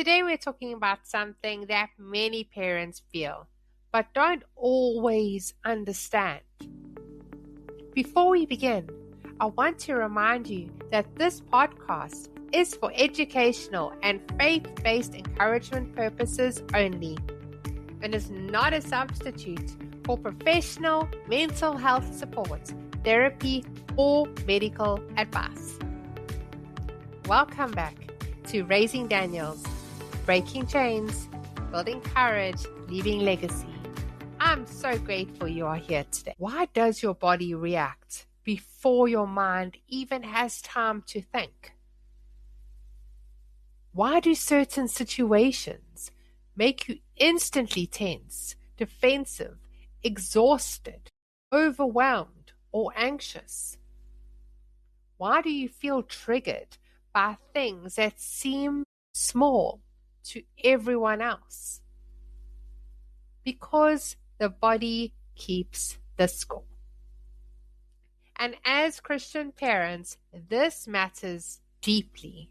Today we're talking about something that many parents feel, but don't always understand. Before we begin, I want to remind you that this podcast is for educational and faith-based encouragement purposes only, and is not a substitute for professional mental health support, therapy, or medical advice. Welcome back to Raising Daniels, Breaking Chains, Building Courage, Leaving Legacy. I'm so grateful you are here today. Why does your body react before your mind even has time to think? Why do certain situations make you instantly tense, defensive, exhausted, overwhelmed, or anxious? Why do you feel triggered by things that seem small to everyone else? Because the body keeps the score. And as Christian parents, this matters deeply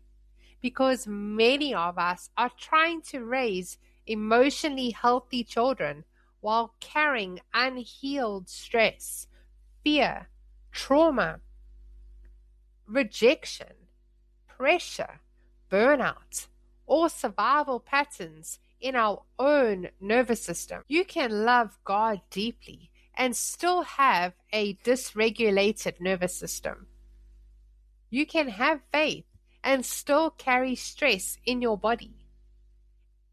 because many of us are trying to raise emotionally healthy children while carrying unhealed stress, fear, trauma, rejection, pressure, burnout, or survival patterns in our own nervous system. You can love God deeply and still have a dysregulated nervous system. You can have faith and still carry stress in your body.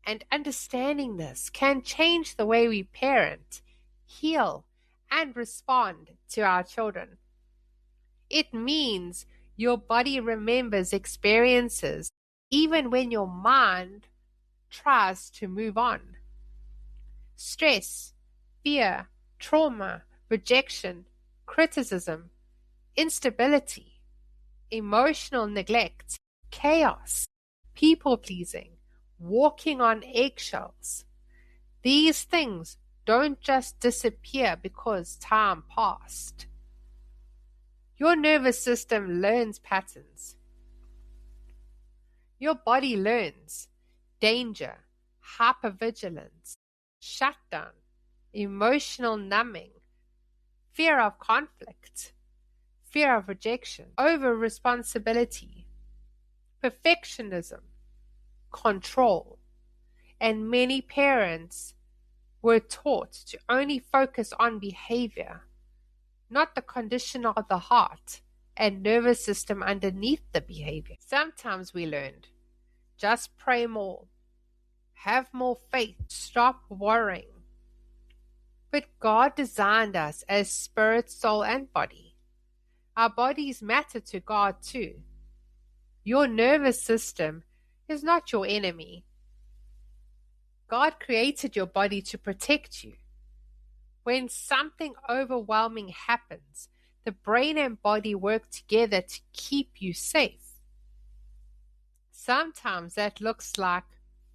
And understanding this can change the way we parent, heal, and respond to our children. It means your body remembers experiences even when your mind tries to move on. Stress, fear, trauma, rejection, criticism, instability, emotional neglect, chaos, people-pleasing, walking on eggshells. These things don't just disappear because time passed. Your nervous system learns patterns. Your body learns danger, hypervigilance, shutdown, emotional numbing, fear of conflict, fear of rejection, over-responsibility, perfectionism, control. And many parents were taught to only focus on behavior, not the condition of the heart and nervous system underneath the behavior. Sometimes we learned, just pray more, have more faith, stop worrying. But God designed us as spirit, soul, and body. Our bodies matter to God too. Your nervous system is not your enemy. God created your body to protect you. When something overwhelming happens, the brain and body work together to keep you safe. Sometimes that looks like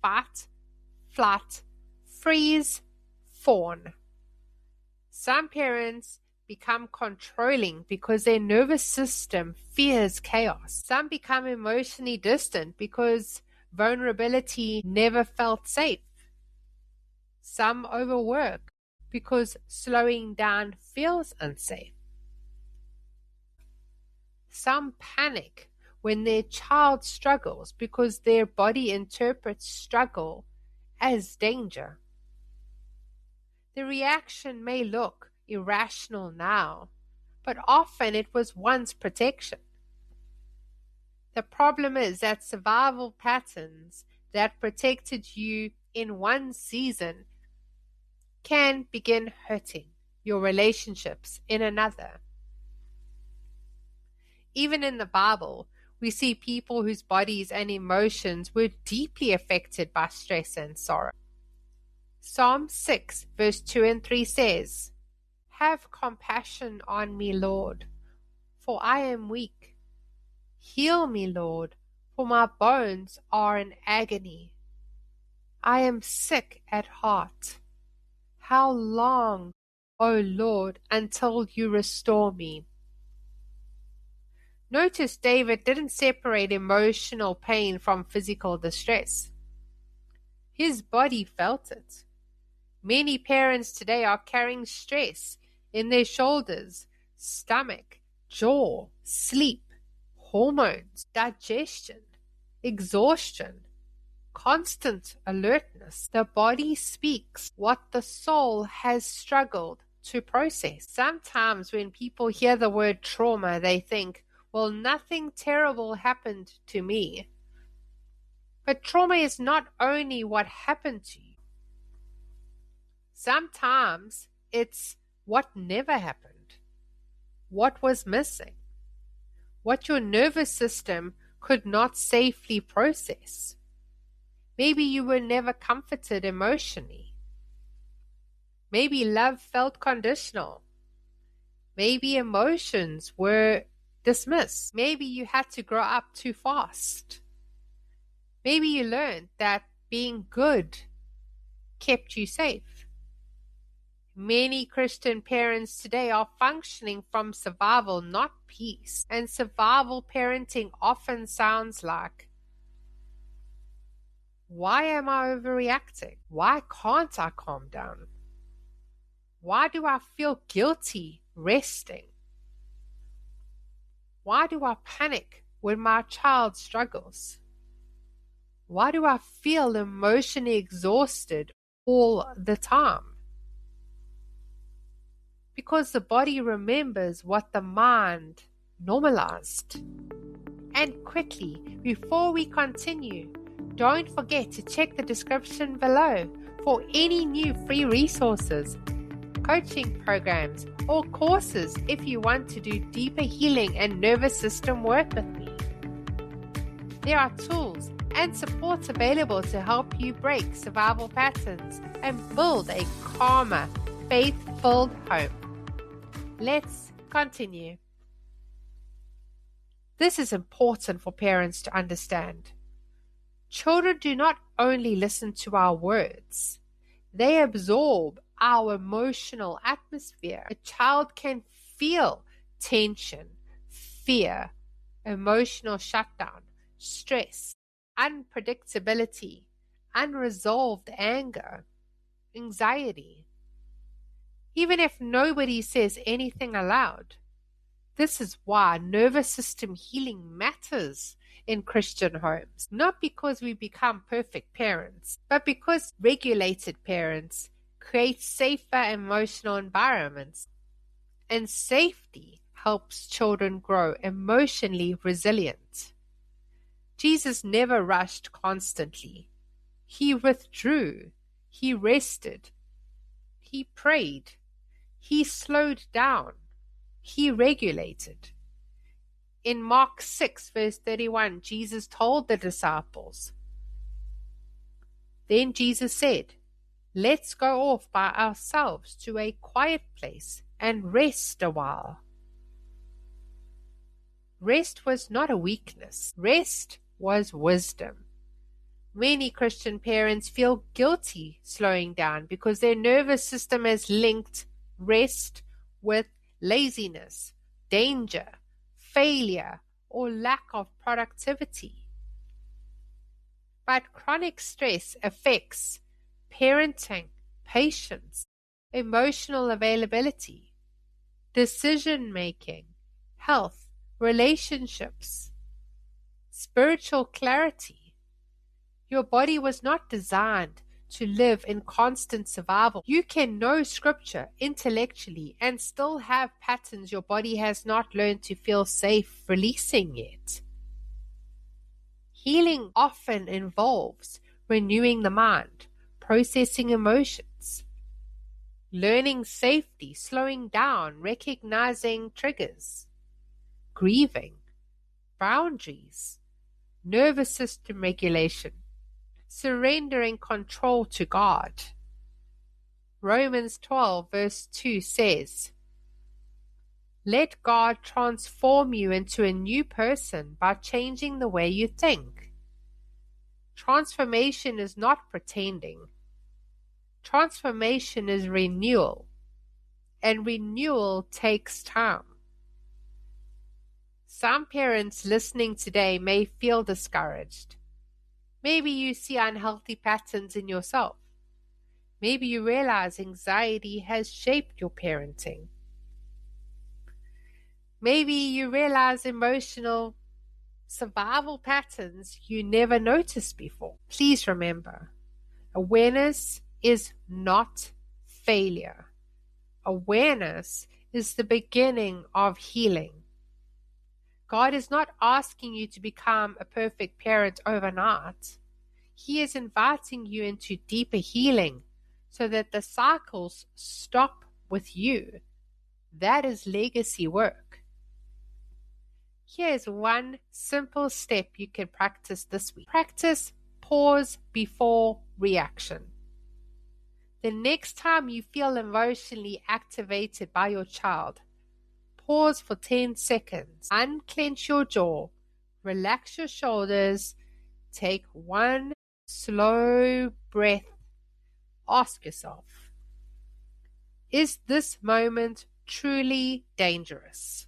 fight, flight, freeze, fawn. Some parents become controlling because their nervous system fears chaos. Some become emotionally distant because vulnerability never felt safe. Some overwork because slowing down feels unsafe. Some panic when their child struggles because their body interprets struggle as danger. The reaction may look irrational now, but often it was once protection. The problem is that survival patterns that protected you in one season can begin hurting your relationships in another. Even in the Bible, we see people whose bodies and emotions were deeply affected by stress and sorrow. Psalm 6 verse 2 and 3 says, "Have compassion on me, Lord, for I am weak. Heal me, Lord, for my bones are in agony. I am sick at heart. How long, O Lord, until you restore me?" Notice David didn't separate emotional pain from physical distress. His body felt it. Many parents today are carrying stress in their shoulders, stomach, jaw, sleep, hormones, digestion, exhaustion, constant alertness. The body speaks what the soul has struggled to process. Sometimes when people hear the word trauma, they think, well, nothing terrible happened to me. But trauma is not only what happened to you. Sometimes it's what never happened, what was missing, what your nervous system could not safely process. Maybe you were never comforted emotionally. Maybe love felt conditional. Maybe emotions were dismissed. Maybe you had to grow up too fast. Maybe you learned that being good kept you safe. Many Christian parents today are functioning from survival, not peace. And survival parenting often sounds like, why am I overreacting? Why can't I calm down? Why do I feel guilty resting? Why do I panic when my child struggles? Why do I feel emotionally exhausted all the time? Because the body remembers what the mind normalized. And quickly, before we continue, don't forget to check the description below for any new free resources, coaching programs, or courses if you want to do deeper healing and nervous system work with me. There are tools and supports available to help you break survival patterns and build a calmer, faith-filled home. Let's continue. This is important for parents to understand. Children do not only listen to our words, they absorb our emotional atmosphere. A child can feel tension, fear, emotional shutdown, stress, unpredictability, unresolved anger, anxiety. Even if nobody says anything aloud. This is why nervous system healing matters in Christian homes. Not because we become perfect parents, but because regulated parents create safer emotional environments. And safety helps children grow emotionally resilient. Jesus never rushed constantly. He withdrew. He rested. He prayed. He slowed down. He regulated. In Mark 6 verse 31, Jesus told the disciples, Then Jesus said, Let's go off by ourselves to a quiet place and rest a while. Rest was not a weakness. Rest was wisdom. Many Christian parents feel guilty slowing down because their nervous system has linked rest with laziness, danger, failure, or lack of productivity. But chronic stress affects parenting, patience, emotional availability, decision-making, health, relationships, spiritual clarity. Your body was not designed to live in constant survival. You can know scripture intellectually and still have patterns your body has not learned to feel safe releasing yet. Healing often involves renewing the mind, processing emotions, learning safety, slowing down, recognizing triggers, grieving, boundaries, nervous system regulation, surrendering control to God. Romans 12 verse 2 says, Let God transform you into a new person by changing the way you think. Transformation is not pretending. Transformation is renewal, and renewal takes time. Some parents listening today may feel discouraged. Maybe you see unhealthy patterns in yourself. Maybe you realize anxiety has shaped your parenting. Maybe you realize emotional survival patterns you never noticed before. Please remember, awareness is not failure. Awareness is the beginning of healing. God is not asking you to become a perfect parent overnight. He is inviting you into deeper healing so that the cycles stop with you. That is legacy work. Here is one simple step you can practice this week. Practice pause before reaction. The next time you feel emotionally activated by your child, pause for 10 seconds. Unclench your jaw. Relax your shoulders. Take one slow breath. Ask yourself, is this moment truly dangerous?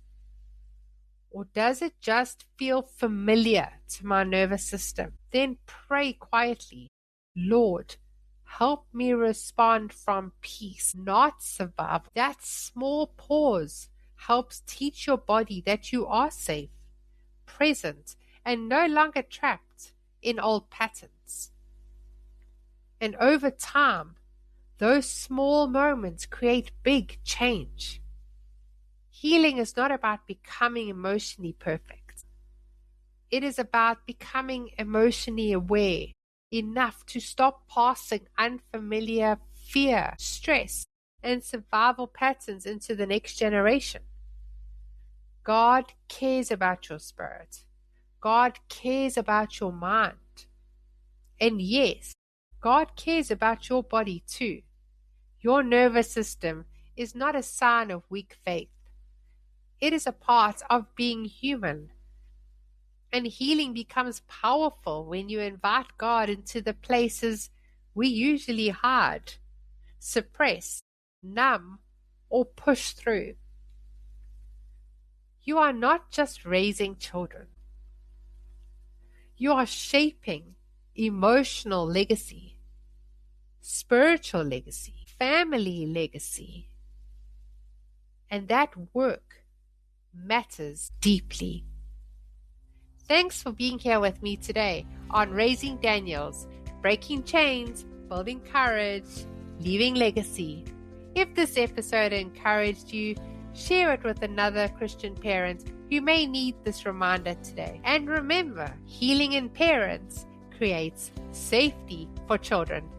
Or does it just feel familiar to my nervous system? Then pray quietly, Lord, help me respond from peace, not survival. That small pause helps teach your body that you are safe, present, and no longer trapped in old patterns. And over time, those small moments create big change. Healing is not about becoming emotionally perfect. It is about becoming emotionally aware enough to stop passing unfamiliar fear, stress, and survival patterns into the next generation. God cares about your spirit. God cares about your mind. And yes, God cares about your body too. Your nervous system is not a sign of weak faith. It is a part of being human. And healing becomes powerful when you invite God into the places we usually hide, suppress, numb, or push through. You are not just raising children. You are shaping emotional legacy, spiritual legacy, family legacy. And that work matters deeply. Thanks for being here with me today on Raising Daniels, Breaking Chains, Building Courage, Leaving Legacy. If this episode encouraged you, share it with another Christian parent who may need this reminder today. And remember, healing in parents creates safety for children.